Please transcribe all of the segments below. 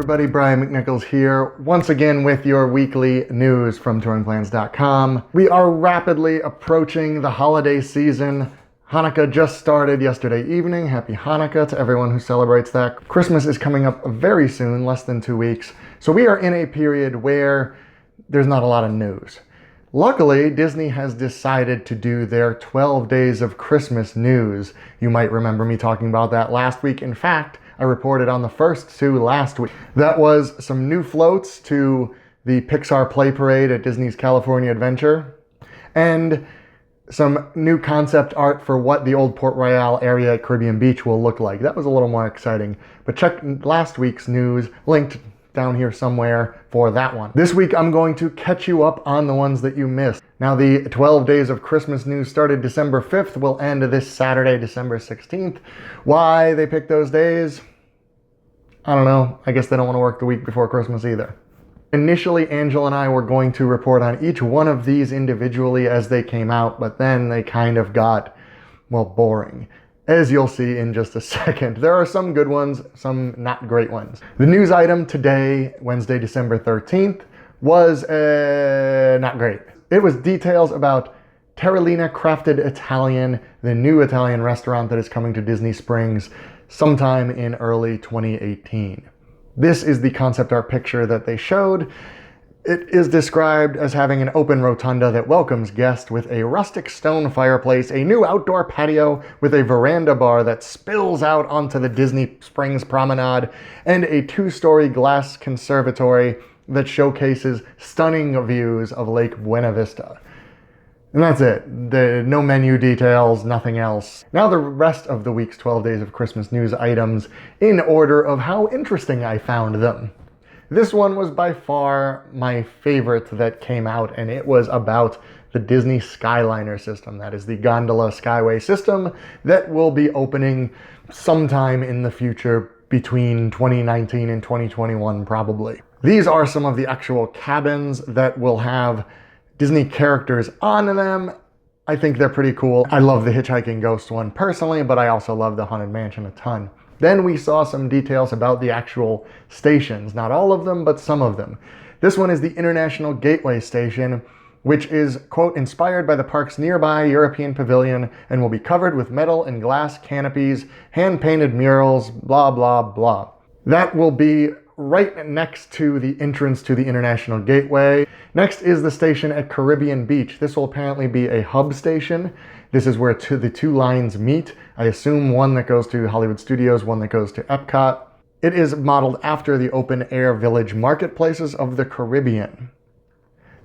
everybody, Brian McNichols here, once again with your weekly news from touringplans.com. We are rapidly approaching the holiday season. Hanukkah just started yesterday evening. Happy Hanukkah to everyone who celebrates that. Christmas is coming up very soon, less than 2 weeks. So we are in a period where there's not a lot of news. Luckily, Disney has decided to do their 12 days of Christmas news. You might remember me talking about that last week. In fact, I reported on the first two last week. That was some new floats to the Pixar Play Parade at Disney's California Adventure, and some new concept art for what the old Port Royale area at Caribbean Beach will look like. That was a little more exciting. But check last week's news, linked down here somewhere for that one. This week I'm going to catch you up on the ones that you missed. Now the 12 days of Christmas news started December 5th, will end this Saturday, December 16th. Why they picked those days? I don't know. I guess they don't want to work the week before Christmas either. Initially, Angela and I were going to report on each one of these individually as they came out, but then they kind of got, well, boring. As you'll see in just a second. There are some good ones, some not great ones. The news item today, Wednesday, December 13th, was not great. It was details about Karolina Crafted Italian, the new Italian restaurant that is coming to Disney Springs sometime in early 2018. This is the concept art picture that they showed. It is described as having an open rotunda that welcomes guests with a rustic stone fireplace, a new outdoor patio with a veranda bar that spills out onto the Disney Springs Promenade, and a 2-story glass conservatory that showcases stunning views of Lake Buena Vista. And that's it. No menu details, nothing else. Now the rest of the week's 12 days of Christmas news items in order of how interesting I found them. This one was by far my favorite that came out, and it was about the Disney Skyliner system. That is the gondola skyway system that will be opening sometime in the future between 2019 and 2021 probably. These are some of the actual cabins that will have Disney characters on them. I think they're pretty cool. I love the Hitchhiking Ghost one personally, but I also love the Haunted Mansion a ton. Then we saw some details about the actual stations. Not all of them, but some of them. This one is the International Gateway Station, which is, quote, inspired by the park's nearby European pavilion and will be covered with metal and glass canopies, hand-painted murals, blah, blah, blah. That will be right next to the entrance to the International Gateway. Next is the station at Caribbean Beach. This will apparently be a hub station. This is where the two lines meet. I assume one that goes to Hollywood Studios, one that goes to Epcot. It is modeled after the open-air village marketplaces of the Caribbean.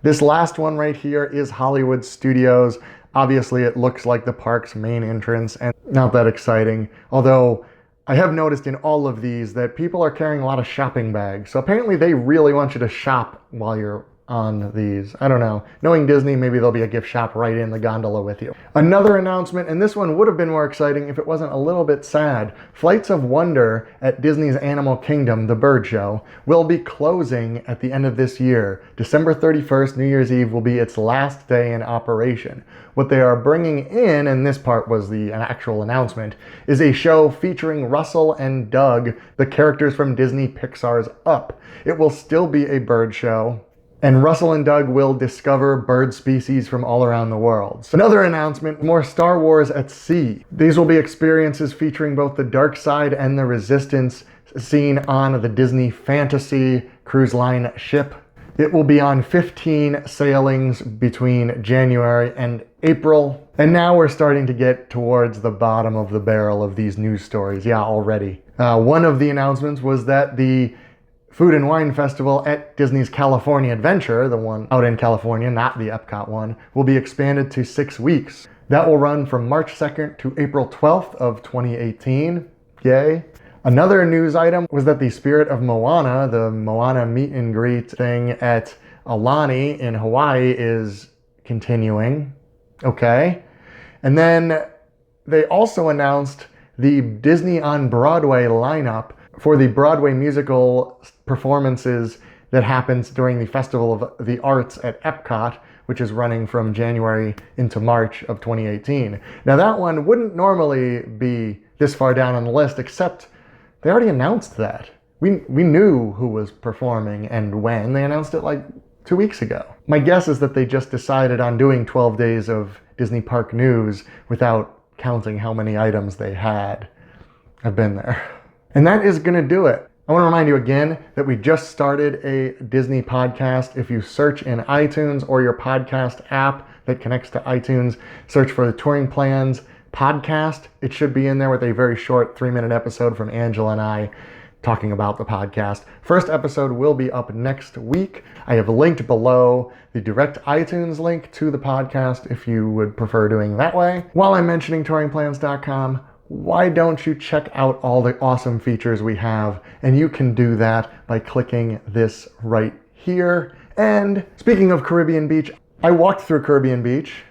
This last one right here is Hollywood Studios. Obviously, it looks like the park's main entrance, and not that exciting. Although, I have noticed in all of these that people are carrying a lot of shopping bags. So apparently they really want you to shop while you're on these. I don't know. Knowing Disney, maybe there'll be a gift shop right in the gondola with you. Another announcement, and this one would have been more exciting if it wasn't a little bit sad. Flights of Wonder at Disney's Animal Kingdom, the bird show, will be closing at the end of this year. December 31st, New Year's Eve, will be its last day in operation. What they are bringing in, and this part was an actual announcement, is a show featuring Russell and Doug, the characters from Disney Pixar's Up. It will still be a bird show, and Russell and Doug will discover bird species from all around the world. Another announcement, more Star Wars at sea. These will be experiences featuring both the dark side and the resistance seen on the Disney Fantasy cruise line ship. It will be on 15 sailings between January and April. And now we're starting to get towards the bottom of the barrel of these news stories. Yeah, already. One of the announcements was that the Food and Wine Festival at Disney's California Adventure, the one out in California, not the Epcot one, will be expanded to 6 weeks. That will run from March 2nd to April 12th of 2018. Yay. Another news item was that the Spirit of Moana, the Moana meet and greet thing at Aulani in Hawaii, is continuing. Okay. And then they also announced the Disney on Broadway lineup for the Broadway musical performances that happens during the Festival of the Arts at Epcot, which is running from January into March of 2018. Now that one wouldn't normally be this far down on the list, except they already announced that. We knew who was performing and when. They announced it like 2 weeks ago. My guess is that they just decided on doing 12 days of Disney Park news without counting how many items they had. I've been there. And that is going to do it. I want to remind you again that we just started a Disney podcast. If you search in iTunes or your podcast app that connects to iTunes, search for the Touring Plans podcast. It should be in there with a very short 3-minute episode from Angela and I talking about the podcast. First episode will be up next week. I have linked below the direct iTunes link to the podcast if you would prefer doing that way. While I'm mentioning touringplans.com, why don't you check out all the awesome features we have? And you can do that by clicking this right here. And speaking of Caribbean Beach, I walked through Caribbean Beach,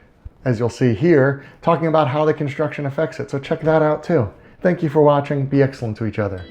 as you'll see here, talking about how the construction affects it. So check that out too. Thank you for watching. Be excellent to each other.